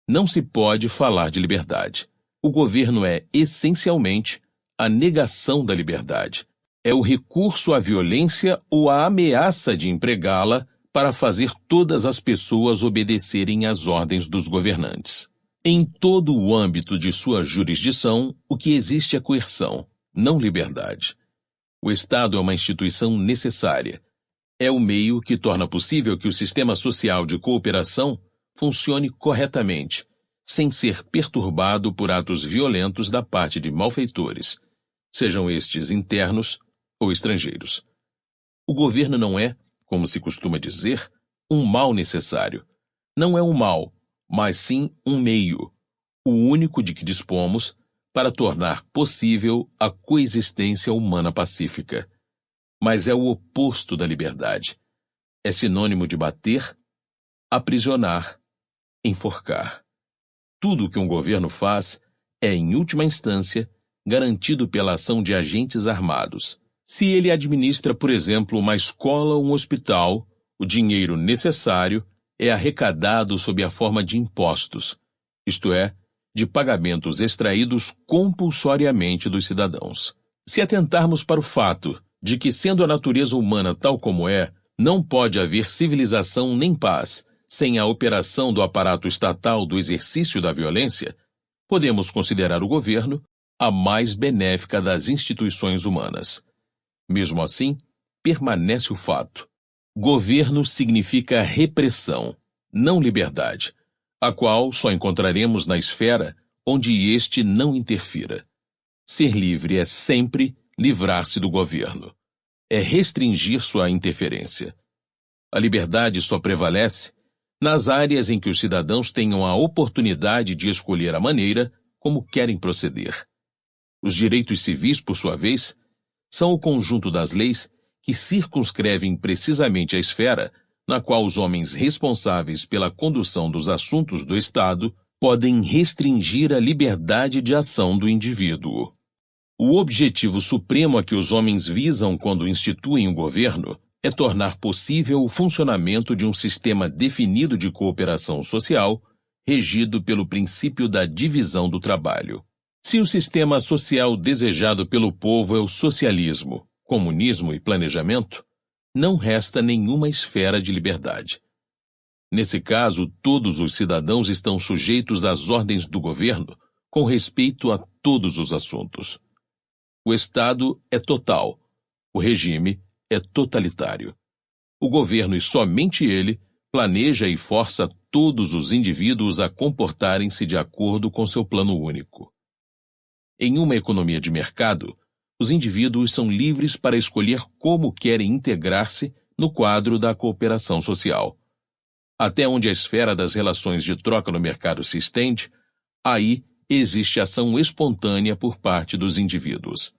não se pode falar de liberdade. O governo é, essencialmente, a negação da liberdade. É o recurso à violência ou a ameaça de empregá-la para fazer todas as pessoas obedecerem às ordens dos governantes. Em todo o âmbito de sua jurisdição, o que existe é coerção, não liberdade. O Estado é uma instituição necessária. É o meio que torna possível que o sistema social de cooperação funcione corretamente, sem ser perturbado por atos violentos da parte de malfeitores, sejam estes internos ou estrangeiros. O governo não é, como se costuma dizer, um mal necessário. Não é um mal, mas sim um meio, o único de que dispomos para tornar possível a coexistência humana pacífica. Mas é o oposto da liberdade. É sinônimo de bater, aprisionar, enforcar. Tudo o que um governo faz é, em última instância, garantido pela ação de agentes armados. Se ele administra, por exemplo, uma escola ou um hospital, o dinheiro necessário é arrecadado sob a forma de impostos, isto é, de pagamentos extraídos compulsoriamente dos cidadãos. Se atentarmos para o fato de que, sendo a natureza humana tal como é, não pode haver civilização nem paz sem a operação do aparato estatal do exercício da violência, podemos considerar o governo a mais benéfica das instituições humanas. Mesmo assim, permanece o fato. Governo significa repressão, não liberdade, a qual só encontraremos na esfera onde este não interfira. Ser livre é sempre livrar-se do governo. É restringir sua interferência. A liberdade só prevalece nas áreas em que os cidadãos tenham a oportunidade de escolher a maneira como querem proceder. Os direitos civis, por sua vez, são o conjunto das leis que circunscrevem precisamente a esfera na qual os homens responsáveis pela condução dos assuntos do Estado podem restringir a liberdade de ação do indivíduo. O objetivo supremo a que os homens visam quando instituem o governo é tornar possível o funcionamento de um sistema definido de cooperação social, regido pelo princípio da divisão do trabalho. Se o sistema social desejado pelo povo é o socialismo, comunismo e planejamento, não resta nenhuma esfera de liberdade. Nesse caso, todos os cidadãos estão sujeitos às ordens do governo com respeito a todos os assuntos. O Estado é total, o regime é totalitário. O governo, e somente ele, planeja e força todos os indivíduos a comportarem-se de acordo com seu plano único. Em uma economia de mercado, os indivíduos são livres para escolher como querem integrar-se no quadro da cooperação social. Até onde a esfera das relações de troca no mercado se estende, aí existe ação espontânea por parte dos indivíduos.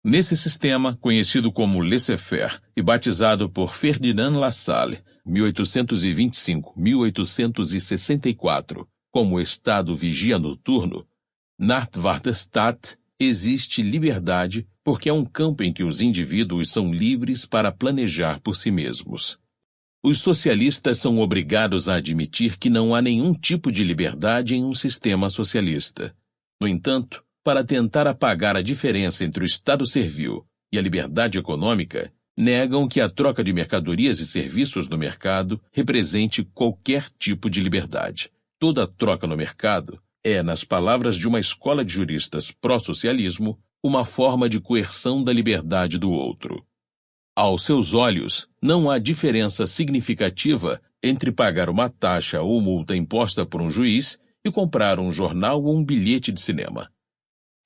Nesse sistema, conhecido como laissez-faire e batizado por Ferdinand Lassalle, 1825-1864, como Estado vigia noturno, Nachtwachstat, existe liberdade porque é um campo em que os indivíduos são livres para planejar por si mesmos. Os socialistas são obrigados a admitir que não há nenhum tipo de liberdade em um sistema socialista. No entanto, para tentar apagar a diferença entre o Estado servil e a liberdade econômica, negam que a troca de mercadorias e serviços no mercado represente qualquer tipo de liberdade. Toda troca no mercado é, nas palavras de uma escola de juristas pró-socialismo, uma forma de coerção da liberdade do outro. Aos seus olhos, não há diferença significativa entre pagar uma taxa ou multa imposta por um juiz e comprar um jornal ou um bilhete de cinema.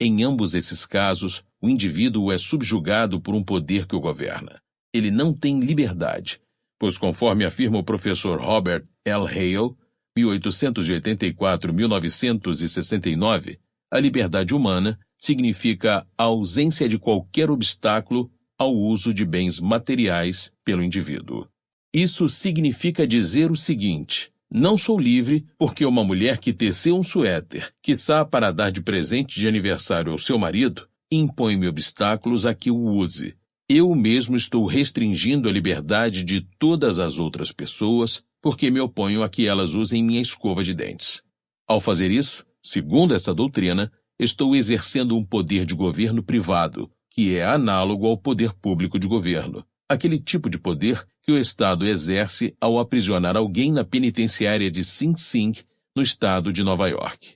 Em ambos esses casos, o indivíduo é subjugado por um poder que o governa. Ele não tem liberdade, pois, conforme afirma o professor Robert L. Hale, 1884-1969, a liberdade humana significa a ausência de qualquer obstáculo ao uso de bens materiais pelo indivíduo. Isso significa dizer o seguinte: não sou livre porque uma mulher que teceu um suéter, quiçá para dar de presente de aniversário ao seu marido, impõe-me obstáculos a que o use. Eu mesmo estou restringindo a liberdade de todas as outras pessoas porque me oponho a que elas usem minha escova de dentes. Ao fazer isso, segundo essa doutrina, estou exercendo um poder de governo privado, que é análogo ao poder público de governo, aquele tipo de poder que o Estado exerce ao aprisionar alguém na penitenciária de Sing Sing, no estado de Nova York.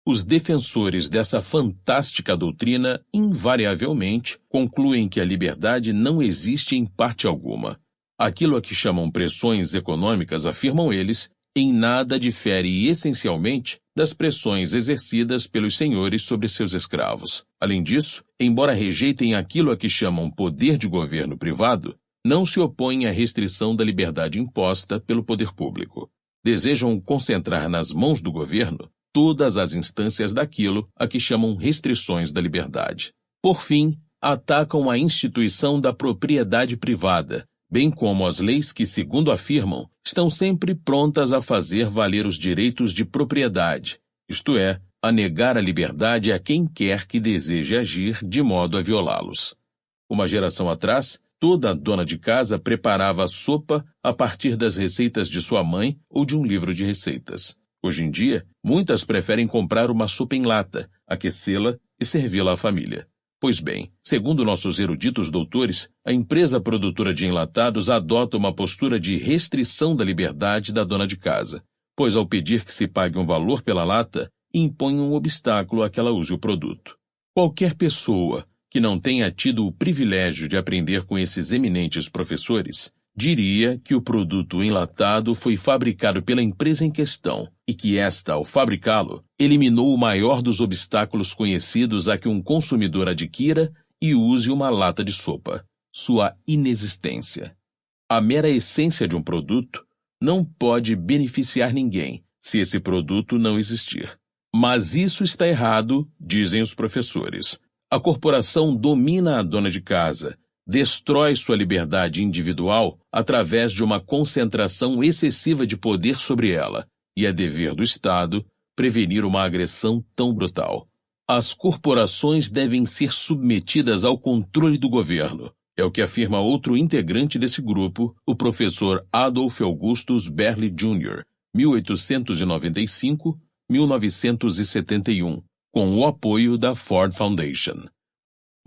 Os defensores dessa fantástica doutrina invariavelmente concluem que a liberdade não existe em parte alguma. Aquilo a que chamam pressões econômicas, afirmam eles, em nada difere essencialmente das pressões exercidas pelos senhores sobre seus escravos. Além disso, embora rejeitem aquilo a que chamam poder de governo privado, não se opõem à restrição da liberdade imposta pelo poder público. Desejam concentrar nas mãos do governo todas as instâncias daquilo a que chamam restrições da liberdade. Por fim, atacam a instituição da propriedade privada, bem como as leis que, segundo afirmam, estão sempre prontas a fazer valer os direitos de propriedade, isto é, a negar a liberdade a quem quer que deseje agir de modo a violá-los. Uma geração atrás, toda dona de casa preparava a sopa a partir das receitas de sua mãe ou de um livro de receitas. Hoje em dia, muitas preferem comprar uma sopa em lata, aquecê-la e servi-la à família. Pois bem, segundo nossos eruditos doutores, a empresa produtora de enlatados adota uma postura de restrição da liberdade da dona de casa, pois ao pedir que se pague um valor pela lata, impõe um obstáculo a que ela use o produto. Qualquer pessoa que não tenha tido o privilégio de aprender com esses eminentes professores, diria que o produto enlatado foi fabricado pela empresa em questão e que esta, ao fabricá-lo, eliminou o maior dos obstáculos conhecidos a que um consumidor adquira e use uma lata de sopa, sua inexistência. A mera essência de um produto não pode beneficiar ninguém se esse produto não existir. Mas isso está errado, dizem os professores. A corporação domina a dona de casa, destrói sua liberdade individual através de uma concentração excessiva de poder sobre ela, e é dever do Estado prevenir uma agressão tão brutal. As corporações devem ser submetidas ao controle do governo, é o que afirma outro integrante desse grupo, o professor Adolf Augustus Berle Jr., 1895-1971, com o apoio da Ford Foundation.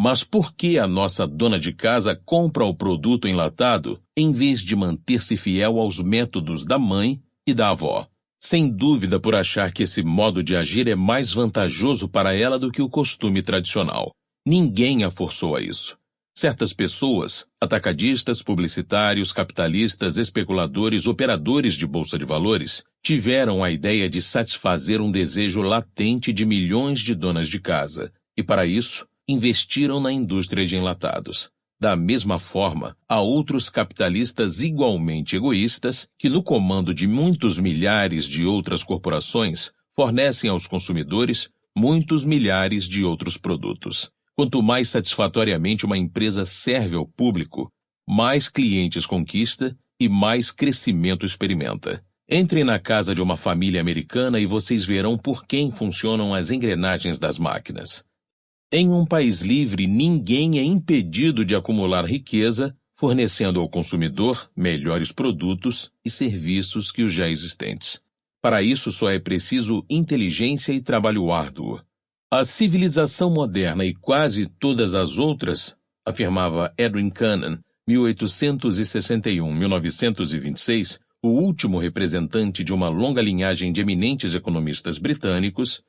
Mas por que a nossa dona de casa compra o produto enlatado em vez de manter-se fiel aos métodos da mãe e da avó? Sem dúvida por achar que esse modo de agir é mais vantajoso para ela do que o costume tradicional. Ninguém a forçou a isso. Certas pessoas, atacadistas, publicitários, capitalistas, especuladores, operadores de bolsa de valores, tiveram a ideia de satisfazer um desejo latente de milhões de donas de casa, e para isso, investiram na indústria de enlatados. Da mesma forma, há outros capitalistas igualmente egoístas que, no comando de muitos milhares de outras corporações, fornecem aos consumidores muitos milhares de outros produtos. Quanto mais satisfatoriamente uma empresa serve ao público, mais clientes conquista e mais crescimento experimenta. Entrem na casa de uma família americana e vocês verão por quem funcionam as engrenagens das máquinas. Em um país livre, ninguém é impedido de acumular riqueza, fornecendo ao consumidor melhores produtos e serviços que os já existentes. Para isso só é preciso inteligência e trabalho árduo. A civilização moderna e quase todas as outras, afirmava Edwin Cannon, 1861-1926, o último representante de uma longa linhagem de eminentes economistas britânicos,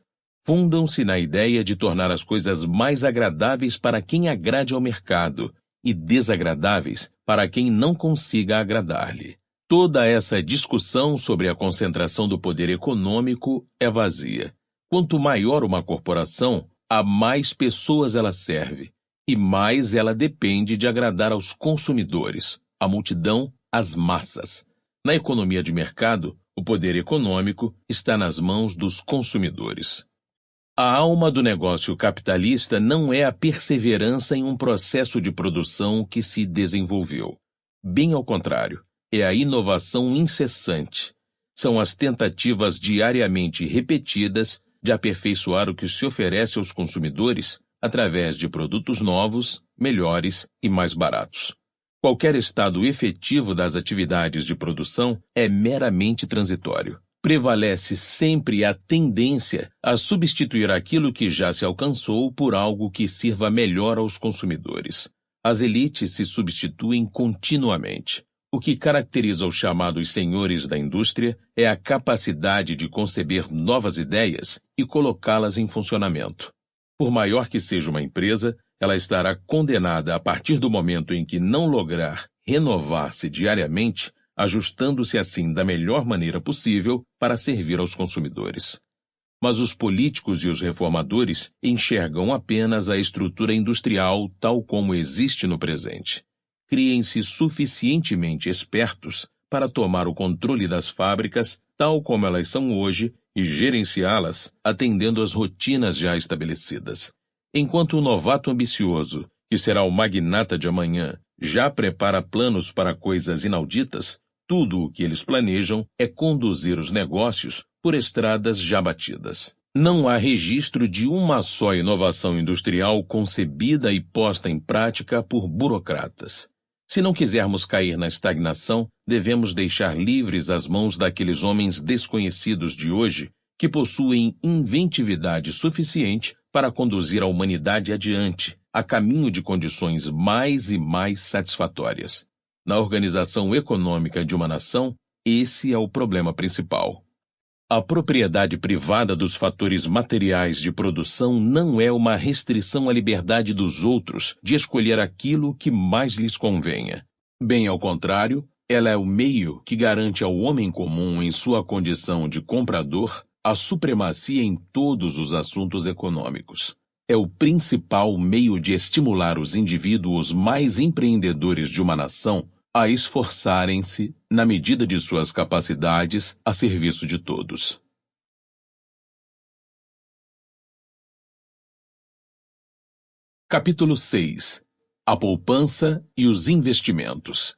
fundam-se na ideia de tornar as coisas mais agradáveis para quem agrade ao mercado e desagradáveis para quem não consiga agradar-lhe. Toda essa discussão sobre a concentração do poder econômico é vazia. Quanto maior uma corporação, a mais pessoas ela serve, e mais ela depende de agradar aos consumidores, a multidão, as massas. Na economia de mercado, o poder econômico está nas mãos dos consumidores. A alma do negócio capitalista não é a perseverança em um processo de produção que se desenvolveu. Bem ao contrário, é a inovação incessante. São as tentativas diariamente repetidas de aperfeiçoar o que se oferece aos consumidores através de produtos novos, melhores e mais baratos. Qualquer estado efetivo das atividades de produção é meramente transitório. Prevalece sempre a tendência a substituir aquilo que já se alcançou por algo que sirva melhor aos consumidores. As elites se substituem continuamente. O que caracteriza os chamados senhores da indústria é a capacidade de conceber novas ideias e colocá-las em funcionamento. Por maior que seja uma empresa, ela estará condenada a partir do momento em que não lograr renovar-se diariamente, ajustando-se assim da melhor maneira possível para servir aos consumidores. Mas os políticos e os reformadores enxergam apenas a estrutura industrial tal como existe no presente. Criem-se suficientemente espertos para tomar o controle das fábricas tal como elas são hoje e gerenciá-las atendendo às rotinas já estabelecidas. Enquanto o novato ambicioso, que será o magnata de amanhã, já prepara planos para coisas inauditas, tudo o que eles planejam é conduzir os negócios por estradas já batidas. Não há registro de uma só inovação industrial concebida e posta em prática por burocratas. Se não quisermos cair na estagnação, devemos deixar livres as mãos daqueles homens desconhecidos de hoje que possuem inventividade suficiente para conduzir a humanidade adiante, a caminho de condições mais e mais satisfatórias. Na organização econômica de uma nação, esse é o problema principal. A propriedade privada dos fatores materiais de produção não é uma restrição à liberdade dos outros de escolher aquilo que mais lhes convenha. Bem ao contrário, ela é o meio que garante ao homem comum, em sua condição de comprador, a supremacia em todos os assuntos econômicos. É o principal meio de estimular os indivíduos mais empreendedores de uma nação a esforçarem-se, na medida de suas capacidades, a serviço de todos. Capítulo 6. A poupança e os investimentos.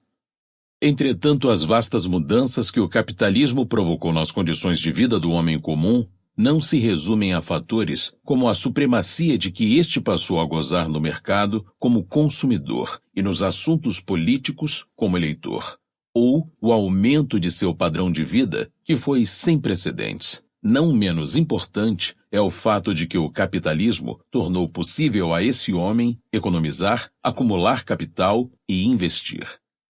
Entretanto, as vastas mudanças que o capitalismo provocou nas condições de vida do homem comum não se resumem a fatores como a supremacia de que este passou a gozar no mercado como consumidor e nos assuntos políticos como eleitor, ou o aumento de seu padrão de vida que foi sem precedentes. Não menos importante é o fato de que o capitalismo tornou possível a esse homem economizar, acumular capital e investir.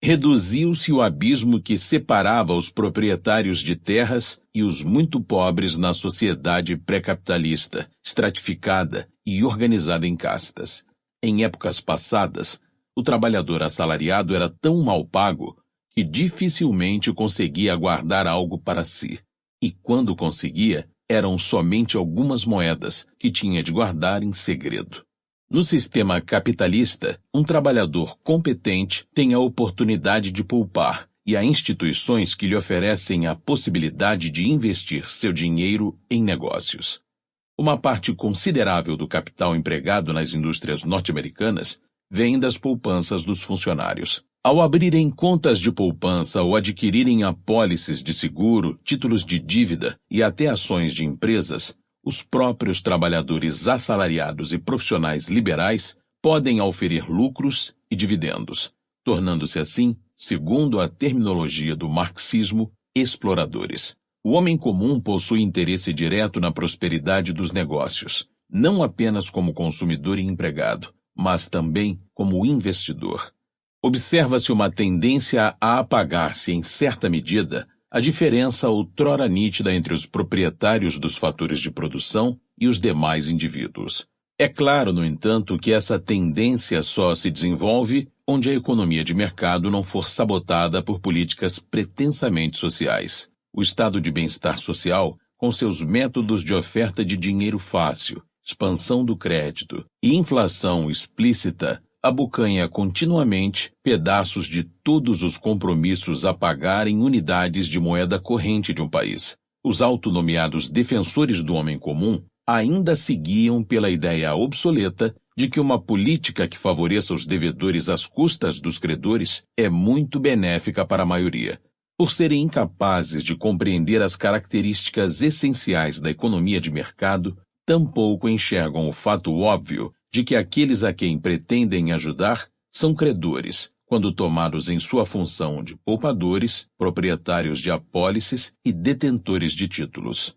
Reduziu-se o abismo que separava os proprietários de terras e os muito pobres na sociedade pré-capitalista, estratificada e organizada em castas. Em épocas passadas, o trabalhador assalariado era tão mal pago que dificilmente conseguia guardar algo para si. E quando conseguia, eram somente algumas moedas que tinha de guardar em segredo. No sistema capitalista, um trabalhador competente tem a oportunidade de poupar e há instituições que lhe oferecem a possibilidade de investir seu dinheiro em negócios. Uma parte considerável do capital empregado nas indústrias norte-americanas vem das poupanças dos funcionários. Ao abrirem contas de poupança ou adquirirem apólices de seguro, títulos de dívida e até ações de empresas, os próprios trabalhadores assalariados e profissionais liberais podem auferir lucros e dividendos, tornando-se assim, segundo a terminologia do marxismo, exploradores. O homem comum possui interesse direto na prosperidade dos negócios, não apenas como consumidor e empregado, mas também como investidor. Observa-se uma tendência a apagar-se, em certa medida, a diferença outrora nítida entre os proprietários dos fatores de produção e os demais indivíduos. É claro, no entanto, que essa tendência só se desenvolve onde a economia de mercado não for sabotada por políticas pretensamente sociais. O estado de bem-estar social, com seus métodos de oferta de dinheiro fácil, expansão do crédito e inflação explícita, abocanha continuamente pedaços de todos os compromissos a pagar em unidades de moeda corrente de um país. Os autonomeados defensores do homem comum ainda seguiam pela ideia obsoleta de que uma política que favoreça os devedores às custas dos credores é muito benéfica para a maioria. Por serem incapazes de compreender as características essenciais da economia de mercado, tampouco enxergam o fato óbvio de que aqueles a quem pretendem ajudar são credores, quando tomados em sua função de poupadores, proprietários de apólices e detentores de títulos.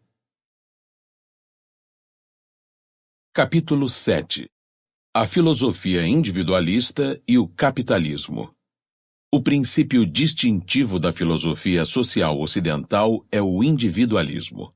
Capítulo 7. A filosofia individualista e o capitalismo. O princípio distintivo da filosofia social ocidental é o individualismo.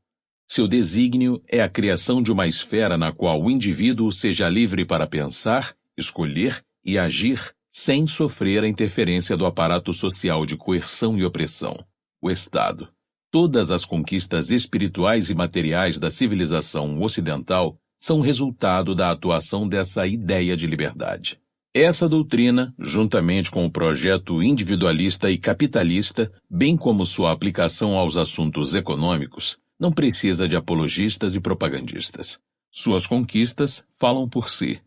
Seu desígnio é a criação de uma esfera na qual o indivíduo seja livre para pensar, escolher e agir sem sofrer a interferência do aparato social de coerção e opressão, o Estado. Todas as conquistas espirituais e materiais da civilização ocidental são resultado da atuação dessa ideia de liberdade. Essa doutrina, juntamente com o projeto individualista e capitalista, bem como sua aplicação aos assuntos econômicos, não precisa de apologistas e propagandistas. Suas conquistas falam por si.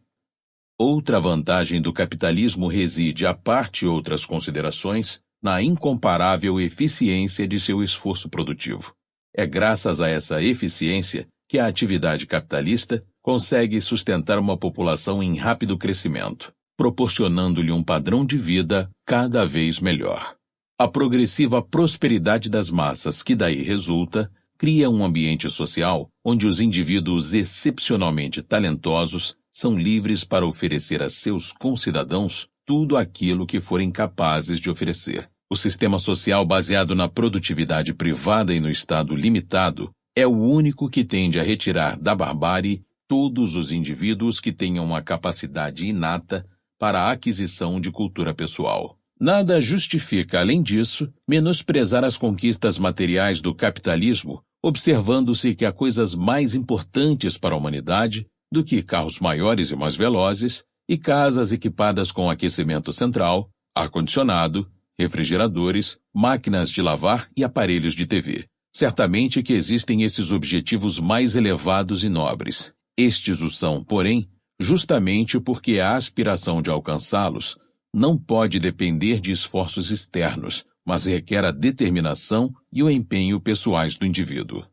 Outra vantagem do capitalismo reside, à parte outras considerações, na incomparável eficiência de seu esforço produtivo. É graças a essa eficiência que a atividade capitalista consegue sustentar uma população em rápido crescimento, proporcionando-lhe um padrão de vida cada vez melhor. A progressiva prosperidade das massas que daí resulta cria um ambiente social onde os indivíduos excepcionalmente talentosos são livres para oferecer a seus concidadãos tudo aquilo que forem capazes de oferecer. O sistema social baseado na produtividade privada e no Estado limitado é o único que tende a retirar da barbárie todos os indivíduos que tenham uma capacidade inata para a aquisição de cultura pessoal. Nada justifica, além disso, menosprezar as conquistas materiais do capitalismo, observando-se que há coisas mais importantes para a humanidade do que carros maiores e mais velozes e casas equipadas com aquecimento central, ar-condicionado, refrigeradores, máquinas de lavar e aparelhos de TV. Certamente que existem esses objetivos mais elevados e nobres. Estes o são, porém, justamente porque a aspiração de alcançá-los não pode depender de esforços externos, mas requer a determinação e o empenho pessoais do indivíduo.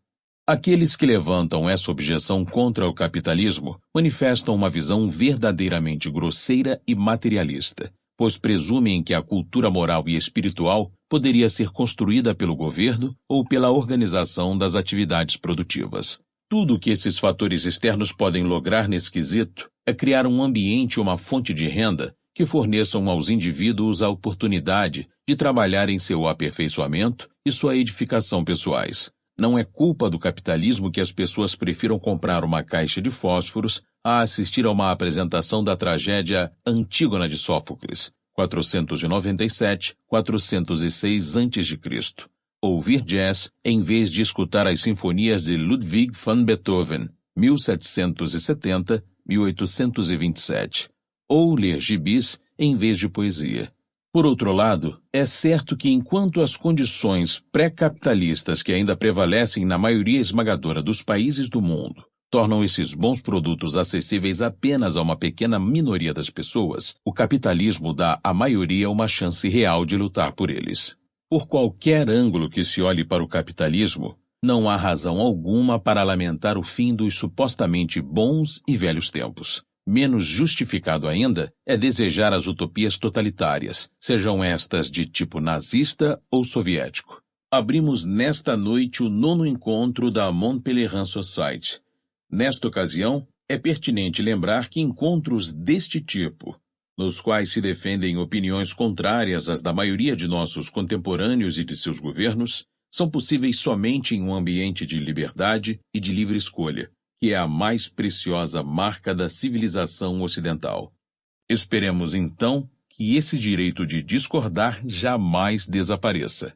Aqueles que levantam essa objeção contra o capitalismo manifestam uma visão verdadeiramente grosseira e materialista, pois presumem que a cultura moral e espiritual poderia ser construída pelo governo ou pela organização das atividades produtivas. Tudo o que esses fatores externos podem lograr nesse quesito é criar um ambiente ou uma fonte de renda que forneçam aos indivíduos a oportunidade de trabalhar em seu aperfeiçoamento e sua edificação pessoais. Não é culpa do capitalismo que as pessoas prefiram comprar uma caixa de fósforos a assistir a uma apresentação da tragédia Antígona de Sófocles, 497-406 a.C., ouvir jazz em vez de escutar as sinfonias de Ludwig van Beethoven, 1770-1827, ou ler gibis em vez de poesia. Por outro lado, é certo que enquanto as condições pré-capitalistas que ainda prevalecem na maioria esmagadora dos países do mundo tornam esses bons produtos acessíveis apenas a uma pequena minoria das pessoas, o capitalismo dá à maioria uma chance real de lutar por eles. Por qualquer ângulo que se olhe para o capitalismo, não há razão alguma para lamentar o fim dos supostamente bons e velhos tempos. Menos justificado ainda é desejar as utopias totalitárias, sejam estas de tipo nazista ou soviético. Abrimos nesta noite o 9º encontro da Montpellier Society. Nesta ocasião, é pertinente lembrar que encontros deste tipo, nos quais se defendem opiniões contrárias às da maioria de nossos contemporâneos e de seus governos, são possíveis somente em um ambiente de liberdade e de livre escolha, que é a mais preciosa marca da civilização ocidental. Esperemos, então, que esse direito de discordar jamais desapareça.